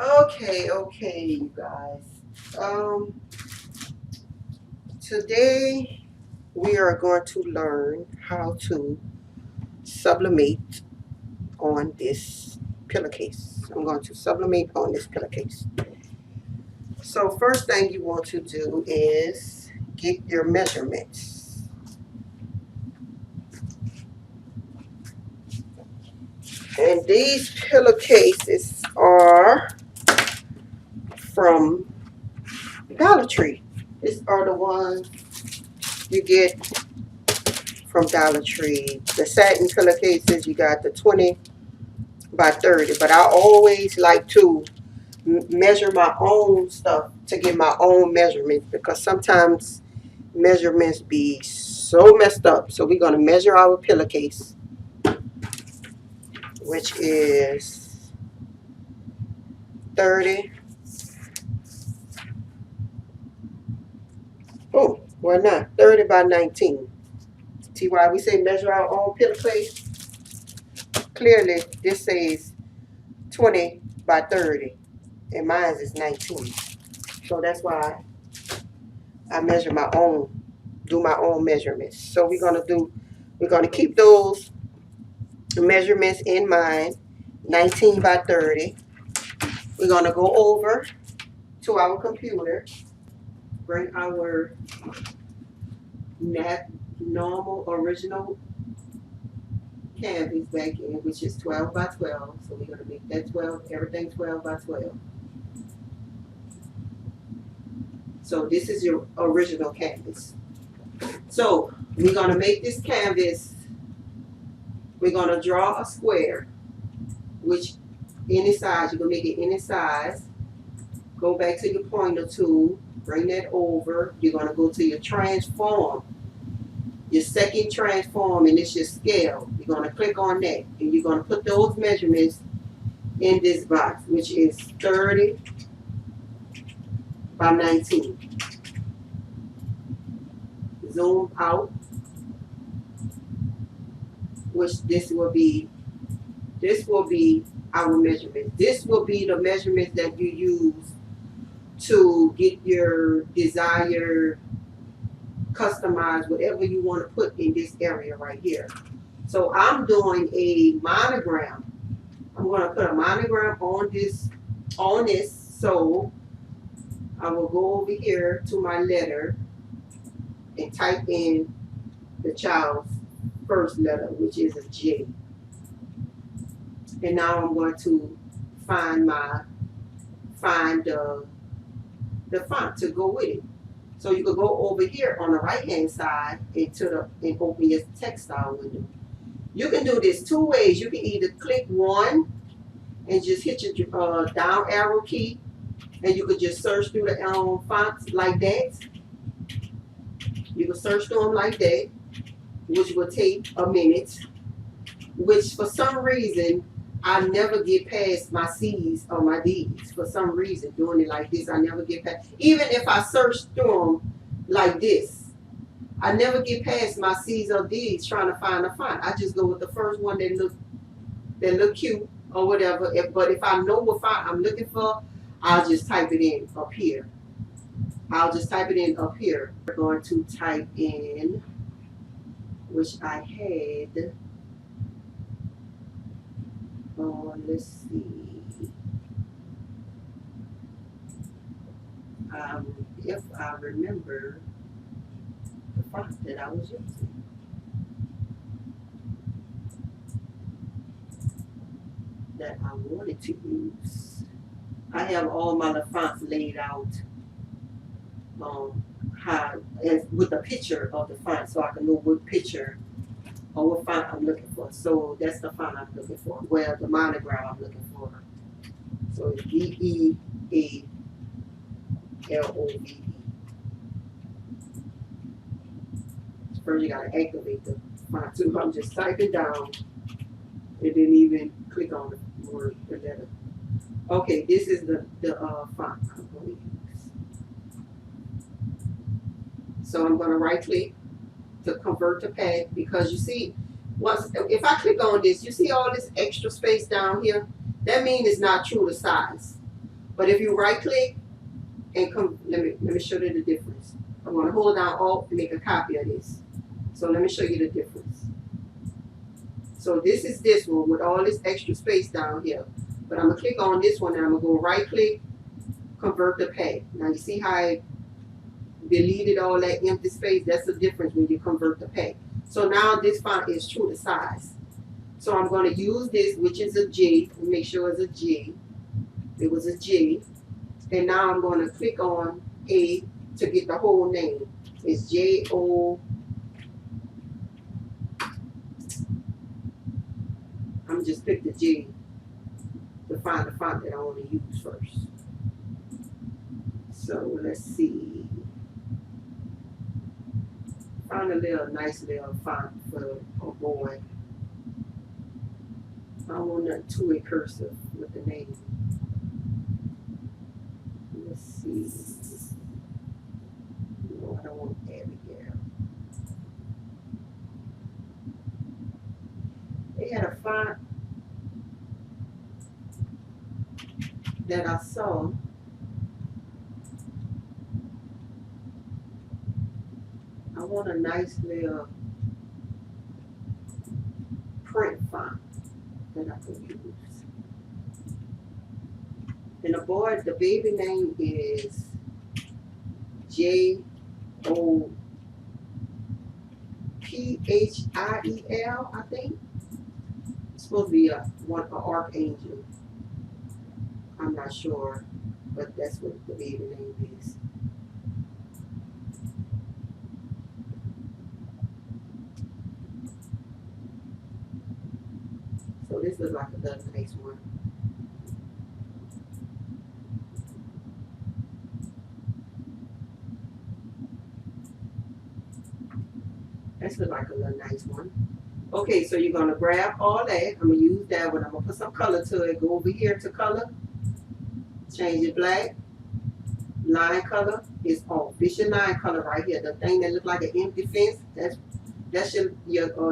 Okay, you guys. Um, Today we are going to learn how to sublimate on this pillowcase. I'm going to sublimate on this pillowcase. So first thing you want to do is get your measurements. And these pillowcases are from Dollar Tree. These are the ones you get from Dollar Tree. The satin pillowcases, you got the 20 by 30. But I always like to measure my own stuff to get my own measurements because sometimes measurements be so messed up. So we're going to measure our pillowcase, which is 30. Oh, well, not 30 by 19. See why we say measure our own pillowcase? Clearly, this says 20 by 30, and mine is 19. So that's why I measure my own, do my own measurements. So we're gonna keep those measurements in mind, 19 by 30. We're gonna go over to our computer, bring our normal original canvas back in, which is 12 by 12. So we're gonna make that 12, everything 12 by 12. So this is your original canvas. So we're gonna make this canvas, we're gonna draw a square, which any size, you can make it any size. Go back to your pointer tool, bring that over. You're gonna go to your transform, your second transform, and it's your scale. You're gonna click on that, and you're gonna put those measurements in this box, which is 30 by 19. Zoom out, which this will be our measurement. This will be the measurements that you use to get your desired customize whatever you want to put in this area right here. So I'm doing a monogram. I'm going to put a monogram on this. So I will go over here to my letter and type in the child's first letter, which is a J. And now I'm going to find the font to go with it. So you could go over here on the right hand side and open your textile window. You can do this two ways. You can either click one and just hit your down arrow key, and you could just search through the fonts like that. You can search through them like that, which will take a minute. Which for some reason I never get past my C's or my D's. For some reason, doing it like this, I never get past. Even if I search through them like this, I never get past my C's or D's trying to find a font. I just go with the first one that look cute or whatever. But if I know what font I'm looking for, I'll just type it in up here. We're going to type in, which I had. Let's see. If I remember the font that I was using. That I wanted to use. I have all my fonts laid out with a picture of the font so I can know what picture or what font I'm looking for. So that's the font I'm looking for. Well, the monogram I'm looking for. So it's DEALOVE. First you gotta activate the font too. I'm just typing down. It didn't even click on the word, the letter. Okay, this is the font I'm going to use. So I'm going to right click to convert to path, because you see, if I click on this, you see all this extra space down here? That means it's not true to size. But if you right click and come, let me show you the difference. I'm going to hold down Alt and make a copy of this. So let me show you the difference. So this is this one with all this extra space down here. But I'm going to click on this one and I'm going to go right click, convert to pay. Now you see how I deleted all that empty space? That's the difference when you convert to pay. So now this font is true to size. So I'm going to use this, which is a G. Make sure it's a G. It was a G. And now I'm going to click on A to get the whole name. It's J-O. I'm just pick the G to find the font that I want to use first. So let's see. Find a little nice little font for a boy. I don't want nothing too cursive with the name. Let's see. No, I don't want Abigail. They had a font that I saw. I want a nice little print font that I can use. And the baby name is Jophiel, I think. It's supposed to be an archangel. I'm not sure, but that's what the baby name is. So this looks like another nice one. This looks like a little nice one. Okay, so you're gonna grab all that. I'm gonna use that one. I'm gonna put some color to it. Go over here to color. Change it black. Line color is off. This your line color right here. The thing that looks like an empty fence. That's your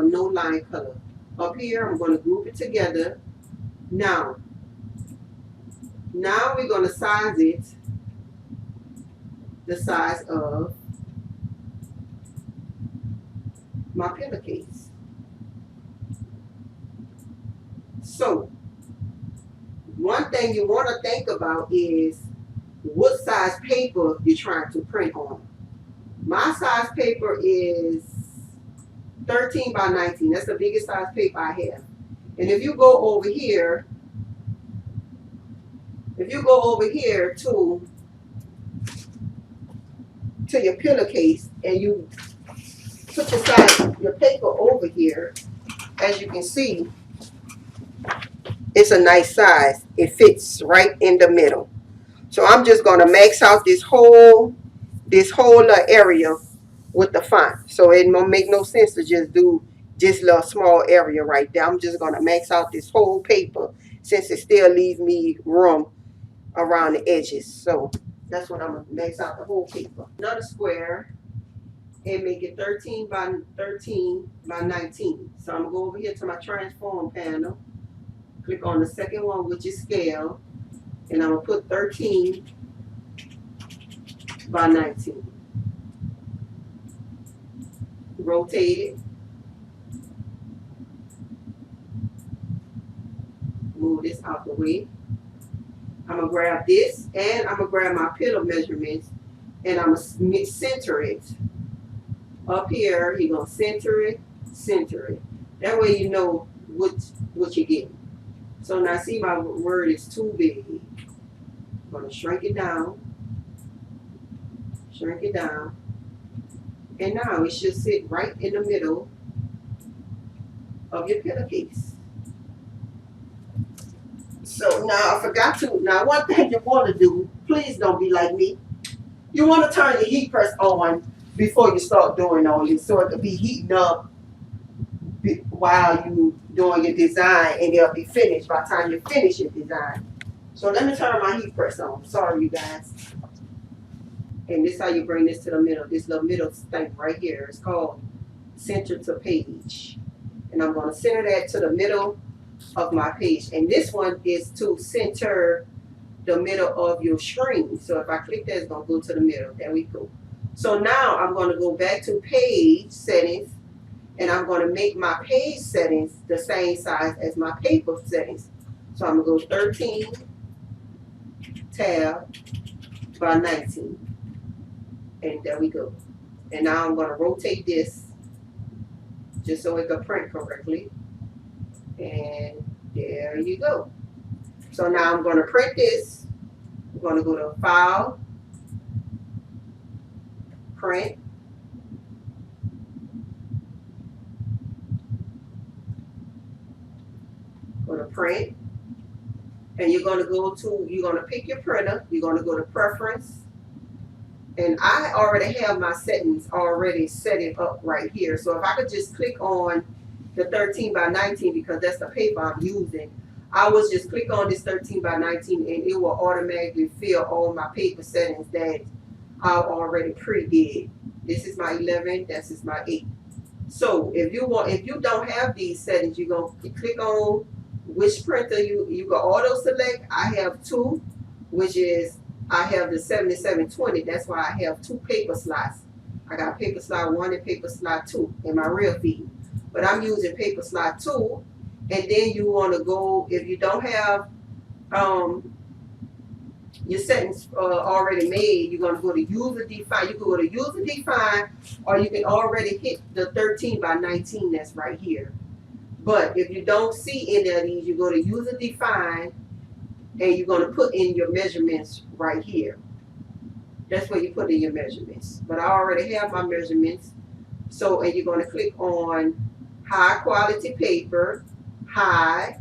no line color. Up here, I'm gonna group it together. Now we're gonna size it. The size of my pillowcase. So, one thing you want to think about is what size paper you're trying to print on. My size paper is 13 by 19. That's the biggest size paper I have. And if you go over here, to your pillowcase and you put your paper over here, as you can see, it's a nice size. It fits right in the middle. So I'm just going to max out this whole area with the font. So it won't make no sense to just do this little small area right there. I'm just going to max out this whole paper since it still leaves me room around the edges. So that's what I'm going to max out the whole paper. Another square and make it 13 by 19. So I'm going to go over here to my transform panel. Click on the second one, which is scale. And I'm going to put 13 by 19. Rotate it. Move this out the way. I'm going to grab this and I'm going to grab my pillow measurements and I'm going to center it. Up here, you're going to center it. That way you know what you're getting. So now see my word is too big. I'm going to shrink it down. And now it should sit right in the middle of your pillowcase. So now I forgot to, now one thing you want to do, please don't be like me. You want to turn your heat press on before you start doing all this, so it could be heating up while you doing your design, and it'll be finished by the time you finish your design. So let me turn my heat press on. Sorry, you guys. And this is how you bring this to the middle. This little middle thing right here is called center to page. And I'm going to center that to the middle of my page. And this one is to center the middle of your screen. So if I click that, it's going to go to the middle. There we go. So now I'm going to go back to page settings, and I'm going to make my page settings the same size as my paper settings. So I'm going to go 13 tab by 19. And there we go. And now I'm going to rotate this just so it can print correctly. And there you go. So now I'm going to print this. I'm going to go to File, Print. Go to Print. And you're going to pick your printer. You're going to go to Preference. And I already have my settings already set it up right here. So if I could just click on the 13 by 19, because that's the paper I'm using, I was just click on this 13 by 19 and it will automatically fill all my paper settings that I already pre-did. This is my 11, this is my 8. So if you don't have these settings, you're going to click on which printer you can auto select. I have two, which is I have the 7720. That's why I have two paper slots. I got paper slot 1 and paper slot 2 in my real feed. But I'm using paper slot 2. And then you want to go, if you don't have your settings already made, you're going to go to user define. You can go to user define, or you can already hit the 13 by 19 that's right here. But if you don't see any of these, you go to user define, and you're going to put in your measurements right here. That's where you put in your measurements. But I already have my measurements. So, and you're going to click on high quality paper, high.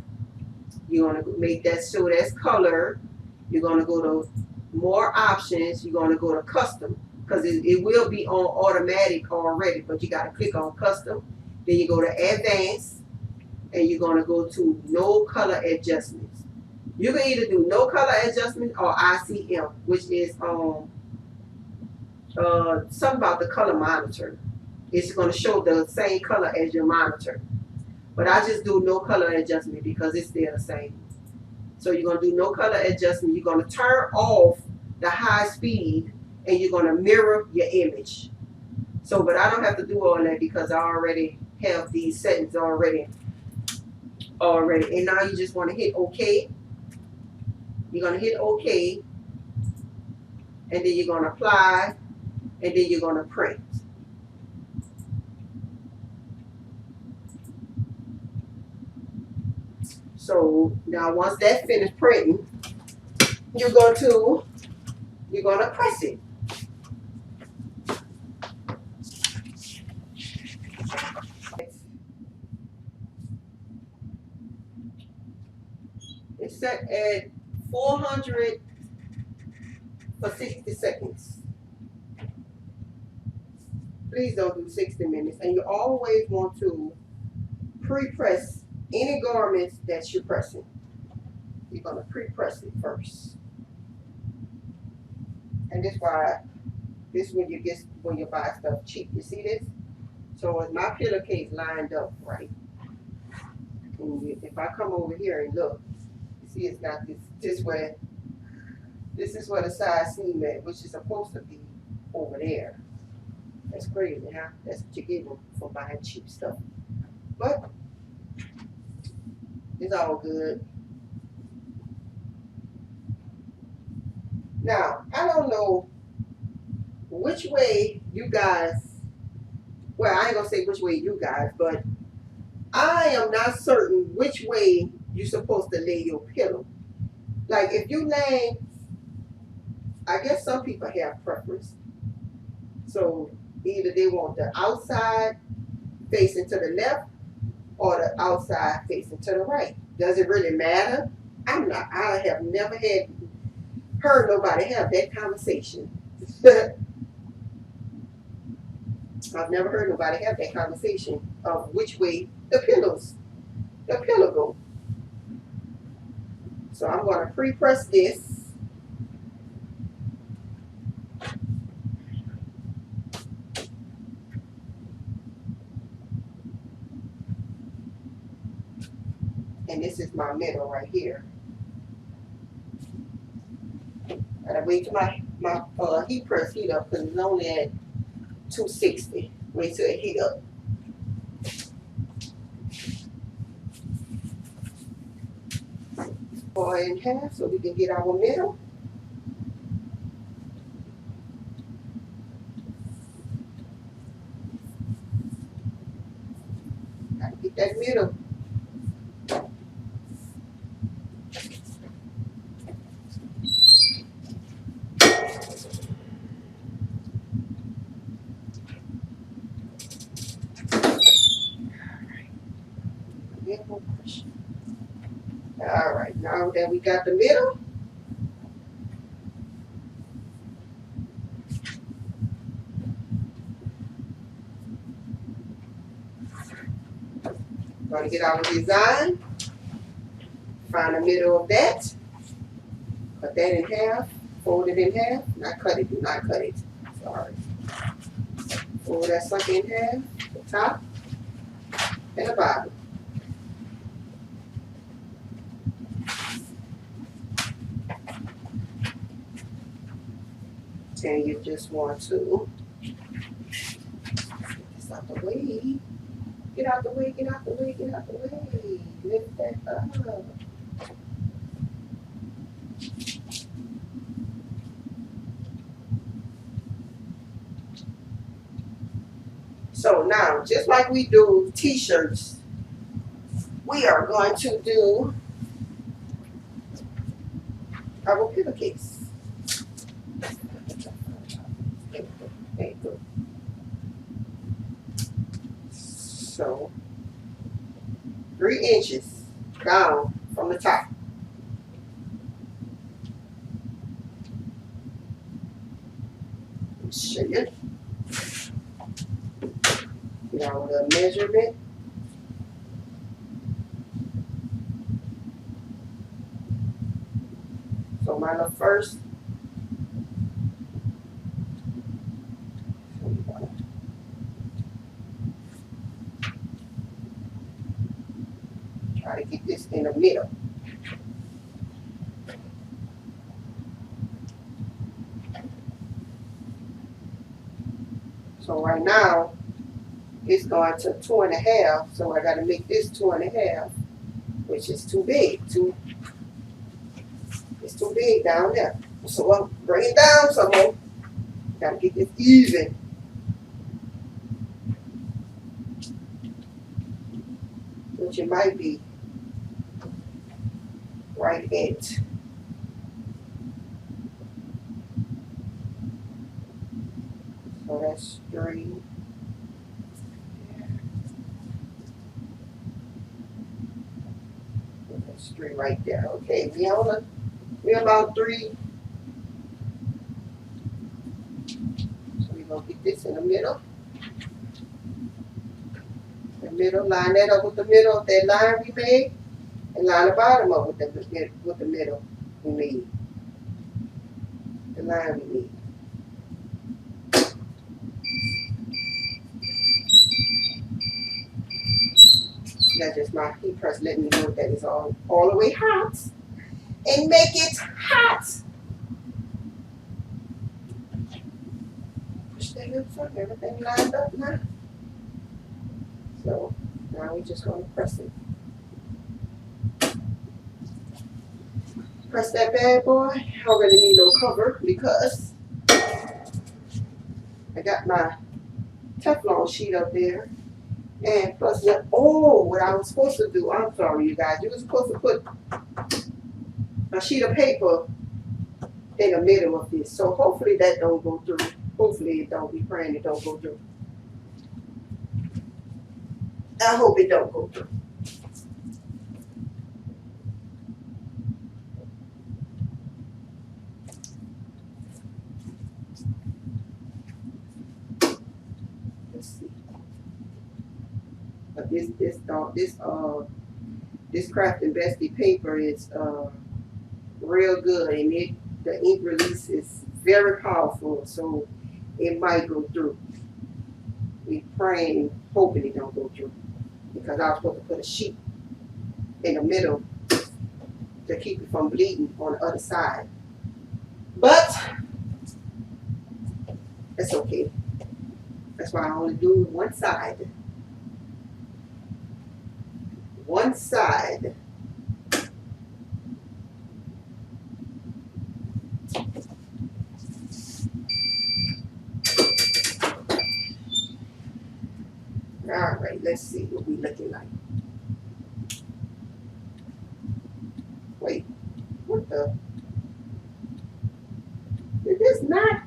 You're going to make that so that's color. You're going to go to more options. You're going to go to custom, because it will be on automatic already, but you got to click on custom. Then you go to advanced, and you're going to go to no color adjustments. You can either do no color adjustment or ICM, which is something about the color monitor. It's going to show the same color as your monitor. But I just do no color adjustment because it's still the same. So you're going to do no color adjustment. You're going to turn off the high speed, and you're going to mirror your image. So, but I don't have to do all that because I already have these settings already. And now you just want to hit OK. You're going to hit OK, and then you're going to apply, and then you're going to print. So now once that's finished printing, you're going to press it. It's set at 400 for 60 seconds. Please don't do 60 minutes. And you always want to pre-press any garments that you're pressing. You're going to pre-press it first. And this is when you buy stuff cheap. You see this? So is my pillowcase lined up right? And if I come over here and look, you see it's got this way. This is where the side seam at, which is supposed to be over there. That's crazy, huh? That's what you're getting for buying cheap stuff. But it's all good. Now, I don't know which way you guys, well, I ain't gonna say which way you guys, but I am not certain which way you're supposed to lay your pillow. Like if you lay, I guess some people have preference. So either they want the outside facing to the left or the outside facing to the right. Does it really matter? I have never heard nobody have that conversation. I've never heard nobody have that conversation of which way the pillow go. So I'm going to pre-press this. And this is my middle right here. Gotta wait till my heat press heat up because it's only at 260. Wait till it heat up. 4.5 so we can get our middle. Gotta get that middle. All right, now that we got the middle, we're gonna get our design, find the middle of that, cut that in half, fold it in half, not cut it, do not cut it, sorry. Fold that sucker in half, the top and the bottom. And you just want to get this out the way. Get out the way, get out the way, get out the way. Lift that up. So now, just like we do t-shirts, we are going to do our pillowcase. There you go. So 3 inches down from the top. Show you. Get our little measurement. So my little first. Try to get this in the middle. So right now, it's going to 2.5, so I got to make this 2.5, which is too big. It's too big down there. So I'll bring it down some more. Got to get this even. Which it might be right at. So that's 3. That's 3 right there. Okay, we about 3. So we're gonna get this in the middle. The middle, line that up with the middle of that line we made, and line the bottom up with the middle we made. The line we made. That's just my heat press letting me know that it's all the way hot. And make it hot. Push that up so everything lined up now. So now we just going to press it. Press that bad boy. I don't really need no cover because I got my Teflon sheet up there. And plus, what I was supposed to do, I'm sorry, you guys. You were supposed to put a sheet of paper in the middle of this. So hopefully that don't go through. Hopefully it don't. Be praying it don't go through. I hope it don't go through. Let's see. But this Craft and Bestie paper is real good, and the ink release is very powerful, so it might go through. We praying, hoping it don't go through, because I was supposed to put a sheet in the middle to keep it from bleeding on the other side. But it's okay. That's why I only do one side. One side. All right, let's see what we looking like. Wait, what the? Did this not?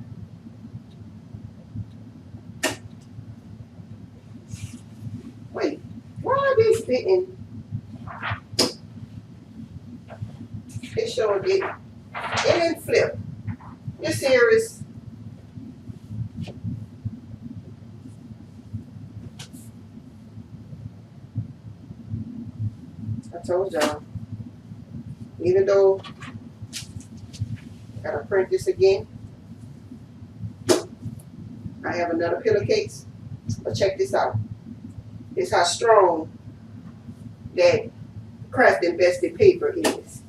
Wait, why are these fitting? It showing it. It didn't flip. You're serious? I told y'all. Even though I gotta print this again, I have another pillowcase. But check this out. It's how strong that craft invested paper is.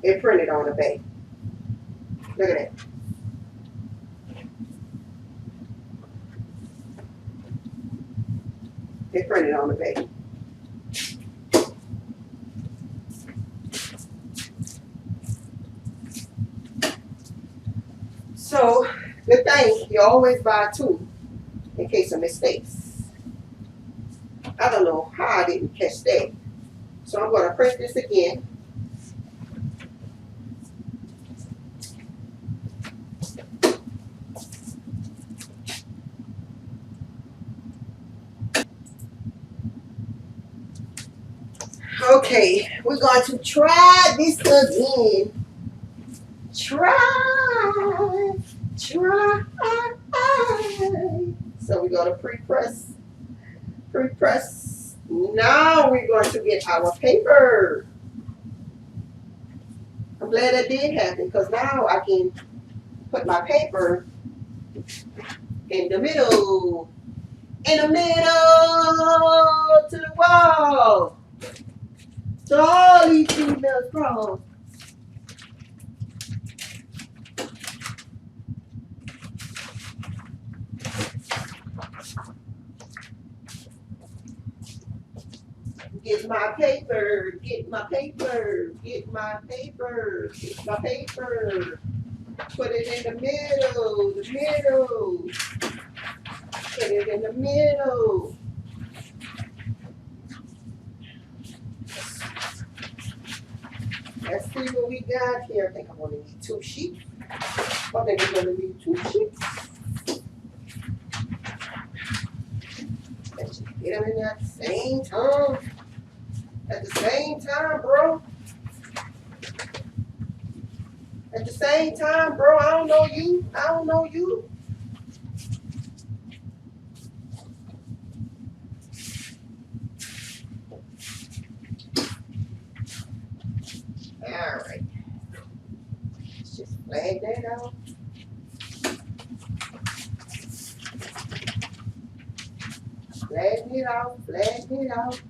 It printed on the back. Look at that. It printed on the back. So, good thing you always buy two in case of mistakes. I don't know how I didn't catch that. So I'm going to press this again. Okay, we're going to try this again. Try. So we're going to pre-press. Pre-press. Now we're going to get our paper. I'm glad that did happen because now I can put my paper in the middle. In the middle to the wall. So all these females crawl. Get my paper, get my paper, get my paper, get my paper. Put it in the middle, the middle. Put it in the middle. Let's see what we got here. I think I'm gonna need 2 sheets. I think we're gonna need 2 sheets. Let's just get them in there at the same time. At the same time, bro. At the same time, bro. I don't know you. I don't know you. All right. Let's just flag that out. Flatten it out, flatten it out,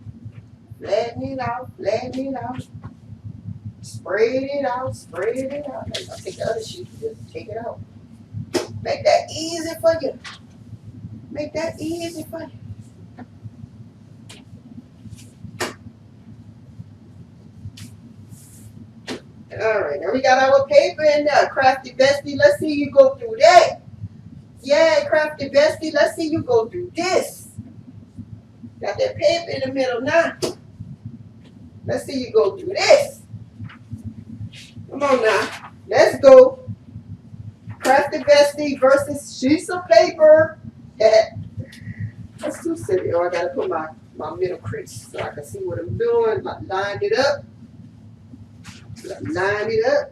flatten it out, flatten it out. Spread it out, spread it out. I'll take the other sheet and just take it out. Make that easy for you. Make that easy for you. All right, now we got our paper in there. Crafty Bestie, let's see you go through that. Yeah, Crafty Bestie, let's see you go through this. Got that paper in the middle now. Let's see you go through this. Come on now. Let's go. Crafty Bestie versus sheets of paper. That's too silly. Oh, I gotta put my middle crease so I can see what I'm doing. Line it up. Line it up.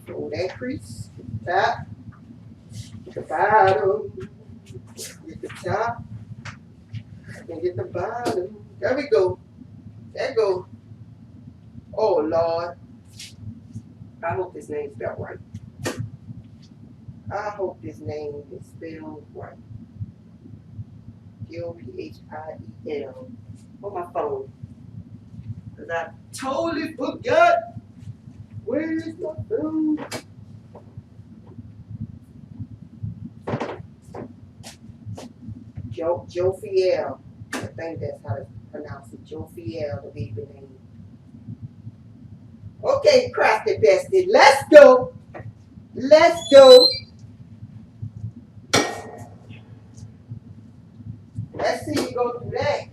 Fold that crease. Top. The bottom. Get the top. And get the bottom. There we go. There we go. Oh Lord. I hope this name's spelled right. I hope this name is spelled right. Gophiel. On my phone. Because I totally forgot. Where is my phone? Jophiel. I think that's how to pronounce it. Jophiel, the baby name. Okay, Crafty Bestie, let's go. Let's go. Let's see you go through that.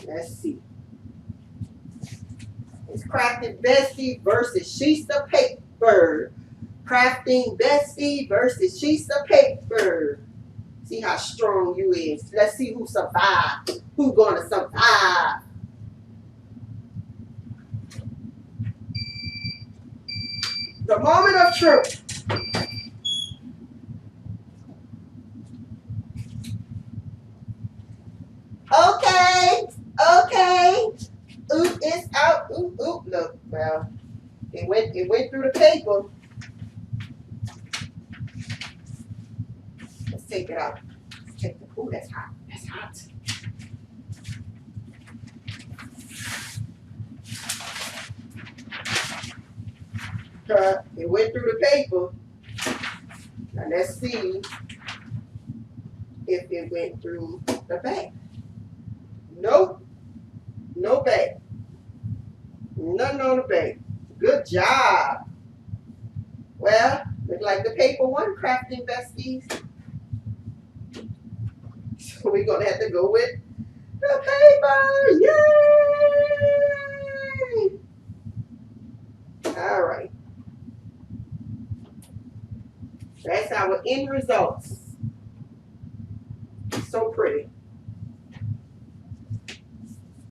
Let's see. It's Crafting Bestie versus sheets of paper. Crafting Bestie versus sheets of paper. See how strong you is. Let's see who survived. Who gonna survive? The moment of truth. Okay. Okay. Oop, it's out. Oop, oop. Look, well, it went through the paper. Let's take it out. Let's take the, ooh, that's hot. That's hot. It went through the paper. Now let's see if it went through the bag. Nope. No bag. Nothing on the bag. Good job. Well, look like the paper one, Crafting Besties. So we're gonna have to go with the paper. Yay! All right. That's our end results. So pretty.